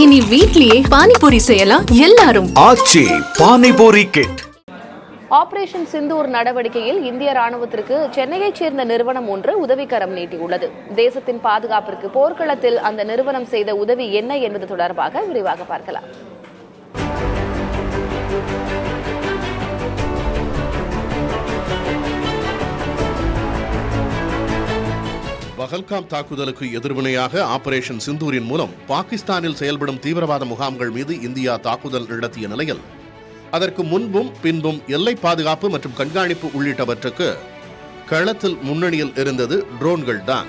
இனி வீட்லயே பானிபூரி செய்யலாம் எல்லாரும். ஆச்சி பானிபூரி கிட். ஆபரேஷன் சிந்தூர் நடவடிக்கையில் இந்திய ராணுவத்திற்கு சென்னையைச் சேர்ந்த நிறுவனம் ஒன்று உதவிக்கரம் நீட்டியுள்ளது. தேசத்தின் பாதுகாப்பிற்கு போர்க்களத்தில் அந்த நிறுவனம் செய்த உதவி என்ன என்பது தொடர்பாக விரிவாக பார்க்கலாம். பஹல்காம் தாக்குதலுக்கு எதிர்வினையாக ஆபரேஷன் சிந்தூரின் மூலம் பாகிஸ்தானில் செயல்படும் தீவிரவாத முகாம்கள் மீது இந்தியா தாக்குதல் நடத்திய நிலையில் அதற்கு முன்பும் பின்பும் எல்லை பாதுகாப்பு மற்றும் கண்காணிப்பு உள்ளிட்டவற்றுக்கு களத்தில் முன்னணியில் இருந்தது ட்ரோன்கள் தான்.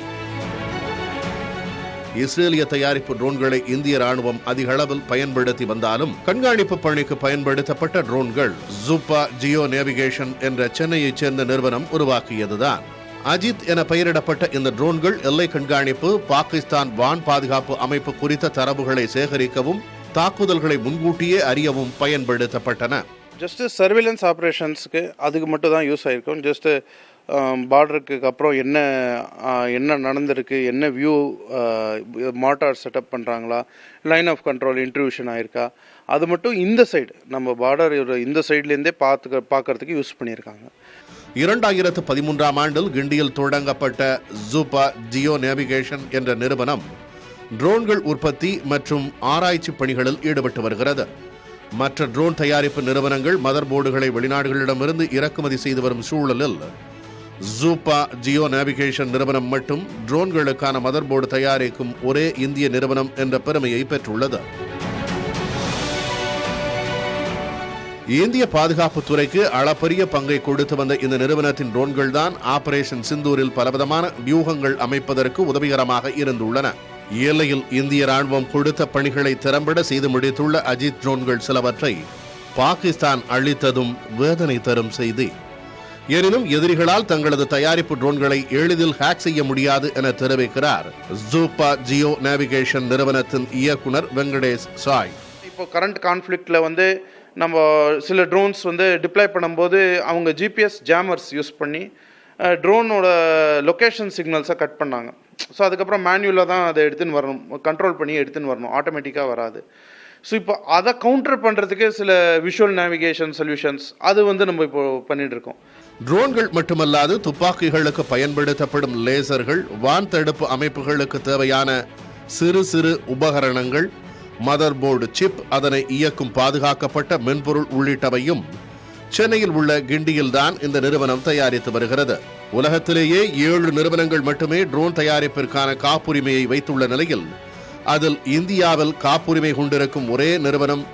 இஸ்ரேலிய தயாரிப்பு ட்ரோன்களை இந்திய ராணுவம் அதிக அளவில் பயன்படுத்தி வந்தாலும் கண்காணிப்பு பணிக்கு பயன்படுத்தப்பட்ட ட்ரோன்கள் ஜூப்பா ஜியோ நேவிகேஷன் என்ற சென்னையைச் சேர்ந்த நிறுவனம் உருவாக்கியதுதான். அஜித் என பெயரிடப்பட்ட இந்த ட்ரோன்கள் எல்லை கண்காணிப்பு, பாகிஸ்தான் வான் பாதுகாப்பு அமைப்பு குறித்த தரவுகளை சேகரிக்கவும் தாக்குதல்களை முன்கூட்டியே அறியவும் பயன்படுத்தப்பட்டன. ஜஸ்ட் சர்வேலன்ஸ் ஆப்ரேஷன்ஸ்க்கு அதுக்கு மட்டும் தான் யூஸ் ஆகிருக்கும். ஜஸ்ட்டு பார்டருக்கு அப்புறம் என்ன நடந்திருக்கு, என்ன வியூ மார்ட்டார் செட்டப் பண்ணுறாங்களா, லைன் ஆஃப் கண்ட்ரோல் இன்ட்ரூஷன் ஆயிருக்கா, அது மட்டும் இந்த சைடு நம்ம பார்டர் இந்த சைட்லேருந்தே பார்க்கறதுக்கு யூஸ் பண்ணியிருக்காங்க. 2013ஆம் ஆண்டில் கிண்டியில் தொடங்கப்பட்ட ஜூப்பா ஜியோ நேவிகேஷன் என்ற நிறுவனம் ட்ரோன்கள் உற்பத்தி மற்றும் ஆராய்ச்சி பணிகளில் ஈடுபட்டு வருகிறது. மற்ற ட்ரோன் தயாரிப்பு நிறுவனங்கள் மதர் போர்டுகளை வெளிநாடுகளிடமிருந்து இறக்குமதி செய்து வரும் சூழலில் ஜூப்பா ஜியோ நேவிகேஷன் நிறுவனம் மட்டும் ட்ரோன்களுக்கான மதர் போர்டு தயாரிக்கும் ஒரே இந்திய நிறுவனம் என்ற பெருமையை பெற்றுள்ளது. இந்திய பாதுகாப்பு துறைக்கு அளப்பரிய பங்கை கொடுத்து வந்த இந்த நிறுவனத்தின் ட்ரோன்கள் தான் ஆபரேஷன் சிந்தூரில் பலவிதமான வியூகங்கள் அமைப்பதற்கு உதவிகரமாக இருந்துள்ளன. எல்லையில் இந்திய ராணுவம் கொடுத்த பணிகளை திறம்பட செய்து முடித்துள்ள அஜித் ட்ரோன்கள் சிலவற்றை பாகிஸ்தான் அளித்ததும் வேதனை தரும் செய்தி. எனினும் எதிரிகளால் தங்களது தயாரிப்பு ட்ரோன்களை எளிதில் ஹேக் செய்ய முடியாது என தெரிவிக்கிறார் ஜூப்பா ஜியோ நேவிகேஷன் நிறுவனத்தின் இயக்குனர் வெங்கடேஷ் சாய். இப்போ கரண்ட் கான்ஃப்ளிக்டில் நம்ம சில ட்ரோன்ஸ் டிப்ளாய் பண்ணும்போது அவங்க ஜிபிஎஸ் ஜாமர்ஸ் யூஸ் பண்ணி ட்ரோனோட லொக்கேஷன் சிக்னல்ஸை கட் பண்ணாங்க. ஸோ அதுக்கப்புறம் மேனுவலாக தான் அதை எடுத்துன்னு வரணும், கண்ட்ரோல் பண்ணி எடுத்துன்னு வரணும், ஆட்டோமேட்டிக்காக வராது. ஸோ இப்போ அதை கவுண்டர் பண்ணுறதுக்கு சில விஷுவல் நேவிகேஷன் சொல்யூஷன்ஸ் அது நம்ம இப்போ பண்ணிட்டு இருக்கோம். ட்ரோன்கள் மட்டுமல்லாது துப்பாக்கிகளுக்கு பயன்படுத்தப்படும் லேசர்கள், வான் தடுப்பு அமைப்புகளுக்கு தேவையான சிறு சிறு உபகரணங்கள், மதர் போர்டு சிப், அதனை இயக்கும் பாதுகாக்கப்பட்ட மென்பொருள் உள்ளிட்டவையும் சென்னையில் உள்ள கிண்டியில் தான் இந்த நிறுவனம் தயாரித்து வருகிறது. உலகத்திலேயே 7 நிறுவனங்கள் மட்டுமே ட்ரோன் தயாரிப்பிற்கான காப்புரிமையை வைத்துள்ள நிலையில் அதில் இந்தியாவில் காப்புரிமை கொண்டிருக்கும் ஒரே நிறுவனம்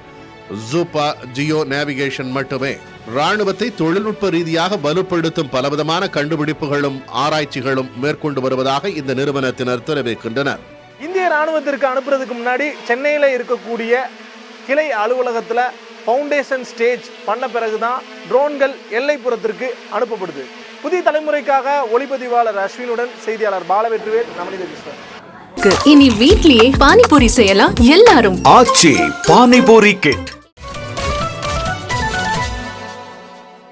ஜூப்பா ஜியோ நேவிகேஷன் மட்டுமே. ராணுவத்தை தொழில்நுட்ப ரீதியாக வலுப்படுத்தும் பலவிதமான கண்டுபிடிப்புகளும் ஆராய்ச்சிகளும் மேற்கொண்டு வருவதாக இந்த நிறுவனத்தினர் தெரிவிக்கின்றனர். இந்திய ராணுவத்திற்கு அனுப்புறதுக்கு முன்னாடி சென்னையில் இருக்கக்கூடிய கிளை அலுவலகத்தில் ஃபவுண்டேஷன் ஸ்டேஜ் பண்ண பிறகுதான் ட்ரோன்கள் எல்லைப்புறத்திற்கு அனுப்பப்படுது. புதிய தலைமுறைக்காக ஒளிப்பதிவாளர் அஸ்வினுடன் செய்தியாளர் பாலவெற்றிவேல், நவநீத கிருஷ்ணன். இனி வீட்லயே பானிபூரி செய்யலாம் எல்லாரும். ஆச்சி பானிபூரி கிட்.